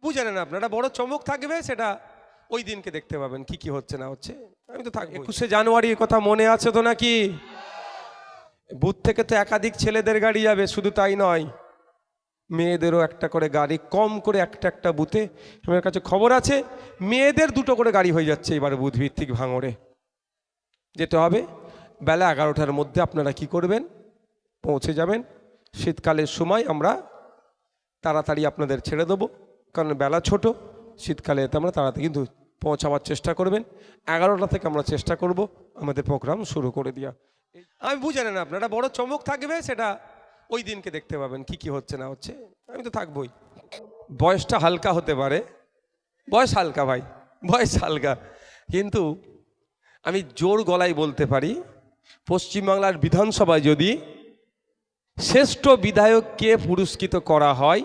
বুঝলেন আপনারা, বড় চমক থাকবে, সেটা ওই দিনকে দেখতে পাবেন কি কি হচ্ছে না হচ্ছে। আমি তো থাকবো। 21শে জানুয়ারির কথা মনে আছে তো নাকি? বুথ থেকে তো একাধিক ছেলেদের গাড়ি যাবে, শুধু তাই নয়, মেয়েদেরও একটা করে গাড়ি, কম করে একটা বুথে আমার কাছে খবর আছে মেয়েদের 2টো করে গাড়ি হয়ে যাচ্ছে এবার বুথ ভিত্তিক ভাঙড়ে। যেতে হবে বেলা 11টার মধ্যে। আপনারা কি করবেন? পৌঁছে যাবেন। শীতকালের সময় আমরা তাড়াতাড়ি আপনাদের ছেড়ে দেবো, কারণ বেলা ছোট। শীতকালে এতে আমরা তাড়াতাড়ি কিন্তু পৌঁছাবার চেষ্টা করবেন। 11টা থেকে আমরা চেষ্টা করব আমাদের প্রোগ্রাম শুরু করে দেওয়া। আমি বুঝলেন আপনারা, বড় চমক থাকবে, সেটা ওই দিনকে দেখতে পাবেন কি কি হচ্ছে না হচ্ছে। আমি তো থাকবোই। বয়সটা হালকা হতে পারে, বয়স হালকা ভাই, বয়স হালকা, কিন্তু আমি জোর গলায় বলতে পারি পশ্চিমবাংলার বিধানসভায় যদি শ্রেষ্ঠ বিধায়ককে পুরস্কৃত করা হয়,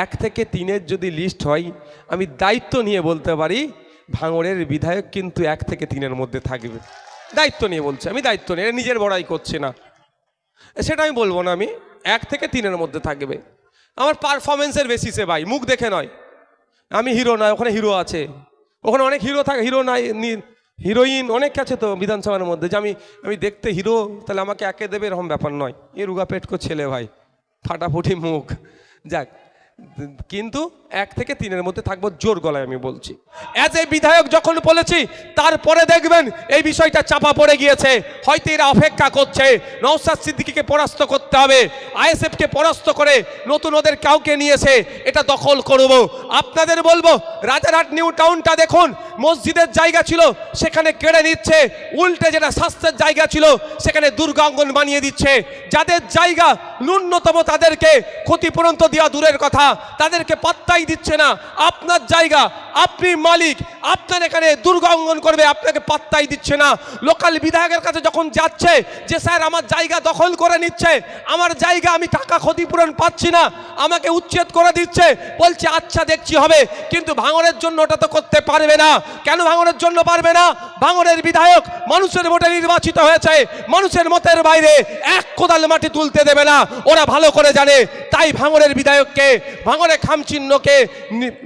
1 থেকে 3-এর যদি লিস্ট হয়, আমি দায়িত্ব নিয়ে বলতে পারি ভাঙড়ের বিধায়ক কিন্তু 1 থেকে 3-এর মধ্যে থাকবে। দায়িত্ব নিয়ে বলছি, আমি দায়িত্ব নিয়ে, নিজের বড়াই করছি না, সেটা আমি বলবো না। আমি 1 থেকে 3-এর মধ্যে থাকবে। আমার পারফরমেন্সের বেসিসে ভাই, মুখ দেখে নয়। আমি হিরো নয়, ওখানে হিরো আছে, ওখানে অনেক হিরো থাকে, হিরো নাই, হিরোইন অনেক আছে তো বিধানসভার মধ্যে, যে আমি দেখতে হিরো, তাহলে আমাকে একে দেবে এরকম ব্যাপার নয়। এ রুগা পেটকো ছেলে ভাই, ফাটাফুটি মুখ, যাক। কিন্তু 1 থেকে 3-এর মধ্যে থাকবো, জোর গলায় আমি বলছি। অ্যাজ এ বিধায়ক যখন বলেছি, তারপরে দেখবেন এই বিষয়টা চাপা পড়ে গিয়েছে। হয়তো এরা অপেক্ষা করছে নওশাদ সিদ্দিকীকে পরাস্ত করতে হবে, আইএসএফকে পরাস্ত করে নতুন ওদের কাউকে নিয়েছে, এটা দখল করব। আপনাদের বলবো, রাজারহাট নিউ টাউনটা দেখুন, মসজিদের জায়গা ছিল সেখানে কেড়ে নিচ্ছে, উল্টে যেটা স্বাস্থ্যের জায়গা ছিল সেখানে দুর্গা অঙ্গন বানিয়ে দিচ্ছে। যাদের জায়গা ন্যূনতম তাদেরকে ক্ষতিপূরণ তো দেওয়া দূরের কথা, তাদেরকে পাত্তাই দিচ্ছে না। আপনার জায়গা, আপনি মালিক, আপনার এখানে দুর্গা অঙ্গন করবে, আপনাকে পাত্তাই দিচ্ছে না। লোকাল বিধায়কের কাছে যখন যাচ্ছে যে স্যার আমার জায়গা দখল করে নিচ্ছে, আমার জায়গা আমি টাকা ক্ষতিপূরণ পাচ্ছি না, আমাকে উচ্ছেদ করে দিচ্ছে, বলছে আচ্ছা দেখছি হবে, কিন্তু ভাঙড়ের জন্য ওটা তো করতে পারবে না। কেন ভাঙড়ের জন্য পারবে না? ভাঙড়ের বিধায়ক মানুষের ভোটে নির্বাচিত হয়েছে, মানুষের মতের বাইরে 1 কোদাল মাটি তুলতে দেবে না, ওরা ভালো করে জানে। তাই ভাঙড়ের বিধায়ককে, ভাঙড়ে খামচিহ্নকে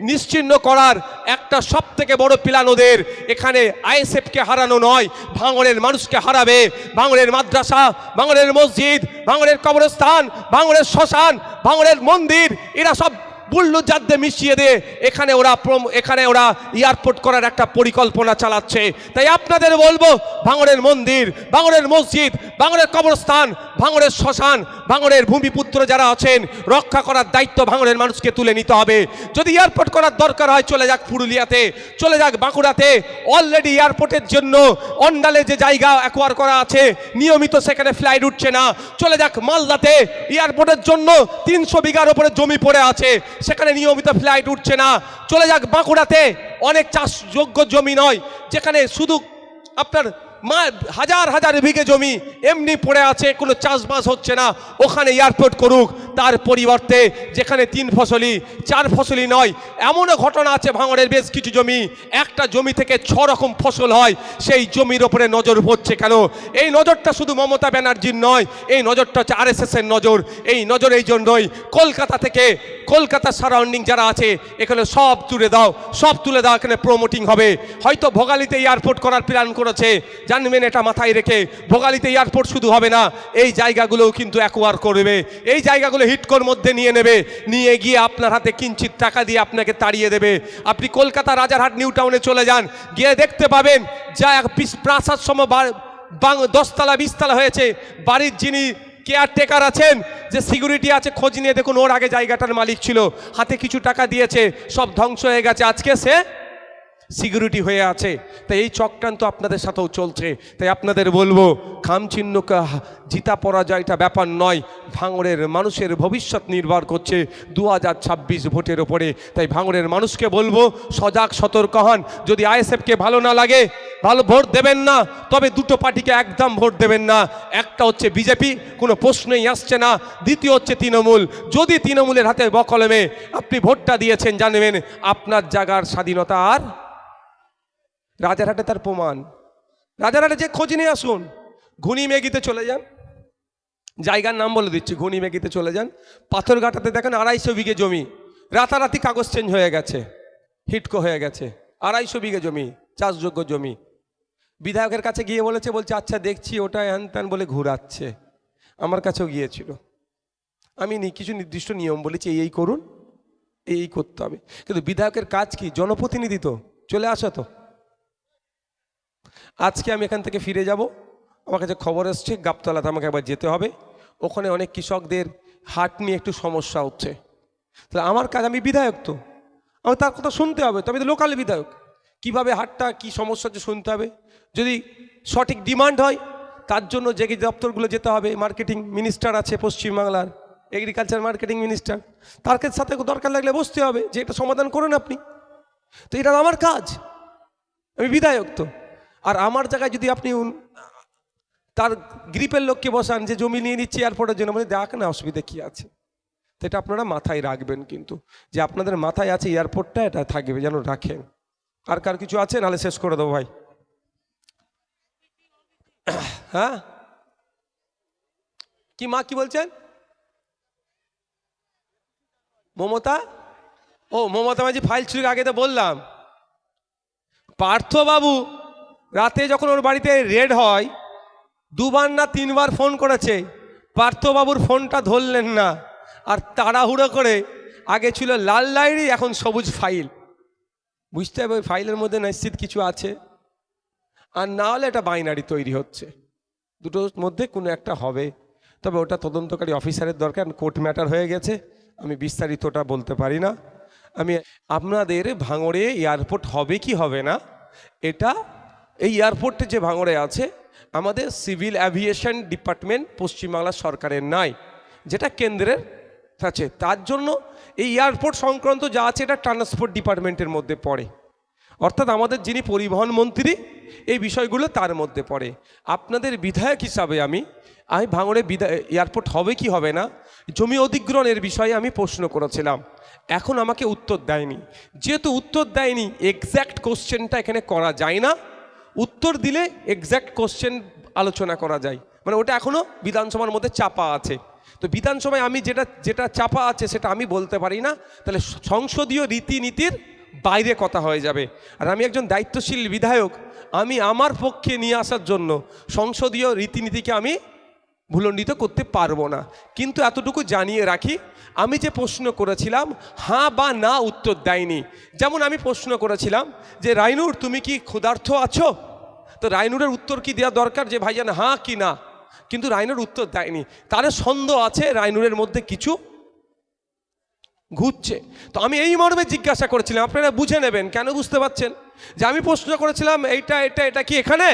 নিশ্চিহ্ন করার একটা সবথেকে বড় প্ল্যান ওদের। এখানে আইএসএফকে হারানো নয়, ভাঙড়ের মানুষকে হারাবে। ভাঙড়ের মাদ্রাসা, ভাঙড়ের মসজিদ, ভাঙড়ের কবরস্থান, ভাঙড়ের শ্মশান, ভাঙড়ের মন্দির, এরা সব বুল্লুজারদে মিশিয়ে দিয়ে এখানে ওরা এয়ারপোর্ট করার একটা পরিকল্পনা চালাচ্ছে। তাই আপনাদের বলবো, ভাঙড়ের মন্দির, ভাঙড়ের মসজিদ, ভাঙড়ের কবরস্থান, ভাঙড়ের শ্মশান, ভাঙড়ের ভূমিপুত্র যারা আছেন, রক্ষা করার দায়িত্ব ভাঙড়ের মানুষকে তুলে নিতে হবে। যদি এয়ারপোর্ট করার দরকার হয়, চলে যাক পুরুলিয়াতে, চলে যাক বাঁকুড়াতে। অলরেডি এয়ারপোর্টের জন্য অন্ডালে যে জায়গা অ্যাকোয়ার করা আছে, নিয়মিত সেখানে ফ্লাইট উঠছে না, চলে যাক মালদাতে। এয়ারপোর্টের জন্য 300 বিঘার উপরে জমি পড়ে আছে, সেখানে নিয়মিত ফ্লাইট উঠছে না। চলে যাক বাঁকুড়াতে, অনেক চাষযোগ্য জমি নয়, যেখানে শুধু আপনার হাজার হাজার বিঘে জমি এমনি পড়ে আছে, কোনো চাষবাস হচ্ছে না, ওখানে এয়ারপোর্ট করুক। তার পরিবর্তে যেখানে 3 ফসলি 4 ফসলি নয়, এমনও ঘটনা আছে ভাঙড়ের বেশ কিছু জমি, একটা জমি থেকে 6 রকম ফসল হয়, সেই জমির ওপরে নজর পড়ছে কেন? এই নজরটা শুধু মমতা ব্যানার্জির নয়, এই নজরটা হচ্ছে আরএসএসের নজর। এই নজর এই জন্যই কলকাতা থেকে, কলকাতার সারাউন্ডিং যারা আছে এখানে সব তুলে দাও, সব তুলে দাও, এখানে প্রমোটিং হবে। হয়তো ভোগালীতে এয়ারপোর্ট করার প্ল্যান করেছে, জানবেন এটা মাথায় রেখে। ভোগালীতে এয়ারপোর্ট শুধু হবে না, এই জায়গাগুলোও কিন্তু অ্যাকোয়ার করবে, এই জায়গাগুলো হিটকোর মধ্যে নিয়ে নেবে, নিয়ে গিয়ে আপনার হাতে কিঞ্চিত টাকা দিয়ে আপনাকে তাড়িয়ে দেবে। আপনি কলকাতা রাজারহাট নিউ টাউনে চলে যান, গিয়ে দেখতে পাবেন যা প্রাসাদ সম 10 তলা 20 তলা হয়েছে, বাড়ির যিনি কেয়ারটেকার আছেন, যে সিকিউরিটি আছে, খোঁজ নিয়ে দেখুন ওর আগে জায়গাটার মালিক ছিল, হাতে কিছু টাকা দিয়েছে, সব ধ্বংস হয়ে গেছে, আজকে সে সিকিউরিটি হয়ে আছে। তাই এই চক্রান্ত আপনাদের সাথেও চলছে। তাই আপনাদের বলবো, খামচিহ্নকে জিতা পরাজয়টা ব্যাপার নয়, ভাঙড়ের মানুষের ভবিষ্যৎ নির্ভর করছে 2026 ভোটের ওপরে। তাই ভাঙড়ের মানুষকে বলবো, সজাগ সতর্ক হন। যদি আইএসএফকে ভালো না লাগে, ভালো ভোট দেবেন না, তবে 2টো পার্টিকে একদম ভোট দেবেন না। একটা হচ্ছে বিজেপি, কোনো প্রশ্নই আসছে না। দ্বিতীয় হচ্ছে তৃণমূল। যদি তৃণমূলের হাতে বকলমে আপনি ভোটটা দিয়েছেন, জানবেন আপনার জায়গার স্বাধীনতা আর রাজারহাটে তার প্রমাণ। রাজারহাটে যে খোঁজ নিয়ে আসুন, ঘুনি মেঘিতে চলে যান, জায়গার নাম বলে দিচ্ছি, ঘুনি মেঘিতে চলে যান, পাথরঘাটাতে দেখেন 250 বিঘে জমি, রাতারাতি কাগজ চেঞ্জ হয়ে গেছে, হিটকো হয়ে গেছে, 250 বিঘে জমি, চাষযোগ্য জমি। বিধায়কের কাছে গিয়ে বলছে আচ্ছা দেখছি, ওটা হ্যান ত্যান বলে ঘুরাচ্ছে। আমার কাছেও গিয়েছিল, আমি কিছু নির্দিষ্ট নিয়ম বলেছি, এই করুন, এই করতে হবে। কিন্তু বিধায়কের কাজ কি? জনপ্রতিনিধি তো, চলে আসো তো। আজকে আমি এখান থেকে ফিরে যাব, আমার কাছে খবর এসছে গাবতলাতে আমাকে একবার যেতে হবে। ওখানে অনেক কৃষকদের হাট নিয়ে একটু সমস্যা হচ্ছে। তাহলে আমার কাজ, আমি বিধায়ক তো, আমি তার কথা শুনতে হবে। তো আমি তো লোকাল বিধায়ক, কীভাবে হাটটা কী সমস্যা হচ্ছে শুনতে হবে। যদি সঠিক ডিমান্ড হয়, তার জন্য যে দপ্তরগুলো যেতে হবে, মার্কেটিং মিনিস্টার আছে পশ্চিমবাংলার, এগ্রিকালচার মার্কেটিং মিনিস্টার, তার সাথে দরকার লাগলে বসতে হবে যে এটা সমাধান করুন আপনি। তো এটা আমার কাজ, আমি বিধায়ক তো। আর আমার জায়গায় যদি আপনি তার গ্রিপের লোককে বসান যে জমি নিয়ে নিচ্ছে এয়ারপোর্টের জন্য, মানে দেখ না অসুবিধা কী আছে। তো এটা আপনারা মাথায় রাখবেন, কিন্তু যে আপনাদের মাথায় আছে এয়ারপোর্টটা, এটা থাকবে যেন রাখেন। আর কার কিছু আছে? নাহলে শেষ করে দেবো ভাই। হ্যাঁ, কি মা কি বলছেন? মমতা, ও মমতা মাঝি ফাইল চুরি, আগে তো বললাম। পার্থবাবু রাতে যখন ওর বাড়িতে রেড হয়, 2বার না 3বার ফোন করেছে, পার্থবাবুর ফোনটা ধরলেন না। আর তাড়াহুড়ো করে, আগে ছিল লাল ডায়েরি, এখন সবুজ ফাইল। বুঝতে হবে ওই ফাইলের মধ্যে নিশ্চিত কিছু আছে, আর না হলে এটা বাইনারি তৈরি হচ্ছে। দুটোর মধ্যে কোনো একটা হবে। তবে ওটা তদন্তকারী অফিসারের দরকার, কোর্ট ম্যাটার হয়ে গেছে, আমি বিস্তারিতটা বলতে পারি না। আমি আপনাদের ভাঙড়ে এয়ারপোর্ট হবে কি হবে না, এটা এই এয়ারপোর্টে যে ভাঙড়ে আছে, আমাদের সিভিল অ্যাভিয়েশন ডিপার্টমেন্ট পশ্চিমবাংলা সরকারের নাই, যেটা কেন্দ্রের আছে। তার জন্য এই এয়ারপোর্ট সংক্রান্ত যা আছে এটা ট্রান্সপোর্ট ডিপার্টমেন্টের মধ্যে পড়ে, অর্থাৎ আমাদের যিনি পরিবহন মন্ত্রী, এই বিষয়গুলো তার মধ্যে পড়ে। আপনাদের বিধায়ক হিসাবে আমি ভাঙড়ে এয়ারপোর্ট হবে কি হবে না, জমি অধিগ্রহণের বিষয়ে আমি প্রশ্ন করেছিলাম, এখন আমাকে উত্তর দেয়নি। যেহেতু উত্তর দেয়নি, এক্স্যাক্ট কোশ্চেনটা এখানে করা যায় না। উত্তর দিলে এক্স্যাক্ট কোশ্চেন আলোচনা করা যায়, মানে ওটা এখনও বিধানসভার মধ্যে চাপা আছে। তো বিধানসভায় আমি যেটা চাপা আছে সেটা আমি বলতে পারি না, তাহলে সংসদীয় রীতিনীতির বাইরে কথা হয়ে যাবে। আর আমি একজন দায়িত্বশীল বিধায়ক, আমি আমার পক্ষে নিয়ে আসার জন্য সংসদীয় রীতিনীতিকে আমি ভুলণ্ডিত করতে পারবো না। কিন্তু এতটুকু জানিয়ে রাখি, আমি যে প্রশ্ন করেছিলাম হ্যাঁ বা না উত্তর দেয়নি। যেমন আমি প্রশ্ন করেছিলাম যে রাইনুর তুমি কি ক্ষুধার্ত আছো, তো রাইনুরের উত্তর কি দেওয়া দরকার যে ভাইজান হ্যাঁ কি না, কিন্তু রাইনুর উত্তর দেয়নি। তার সন্দেহ আছে রাইনুরের মধ্যে কিছু ঘুরছে। তো আমি এই মর্মে জিজ্ঞাসা করেছিলাম, আপনারা বুঝে নেবেন কেন, বুঝতে পারছেন যে আমি প্রশ্ন করেছিলাম এটা কি এখানে,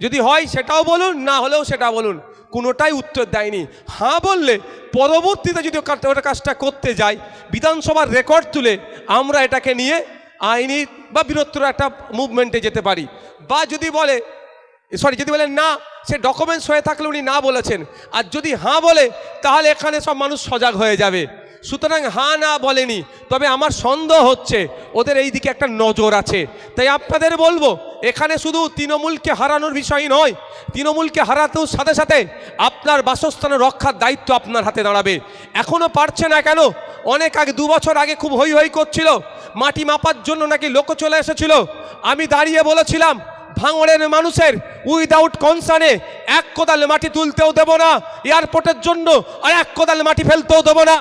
যদি হয় সেটাও বলুন, না হলেও সেটা বলুন। কোনোটাই উত্তর দেয়নি। হ্যাঁ বললে পরবর্তীতে যদি ওটা কাজটা করতে যায়, বিধানসভার রেকর্ড তুলে আমরা এটাকে নিয়ে আইনি বা বৃহত্তর একটা মুভমেন্টে যেতে পারি। বা যদি বলেন না, সে ডকুমেন্টস হয়ে থাকলে উনি না বলেছেন, আর যদি হ্যাঁ বলে তাহলে এখানে সব মানুষ সজাগ হয়ে যাবে। সুতরাং হ্যাঁ না বলেনি, তবে আমার সন্দেহ হচ্ছে ওদের এই দিকে একটা নজর আছে। তাই আপনাদের বলবো, এখানে শুধু তৃণমূলকে হারানোর বিষয় নয়, তৃণমূলকে হারাতেও সাথে সাথে আপনার বাসস্থানের রক্ষার দায়িত্ব আপনার হাতে দাঁড়াবে। এখনও পারছে না কেন? অনেক আগে, 2 বছর আগে খুব হই হই করছিল, মাটি মাপার জন্য নাকি লোক চলে এসেছিল। আমি দাঁড়িয়ে বলেছিলাম ভাঙড়ের মানুষের উইদাউট কনসার্নে 1 কোদাল মাটি তুলতেও দেব না এয়ারপোর্টের জন্য, আর 1 কোদাল মাটি ফেলতেও দেব না।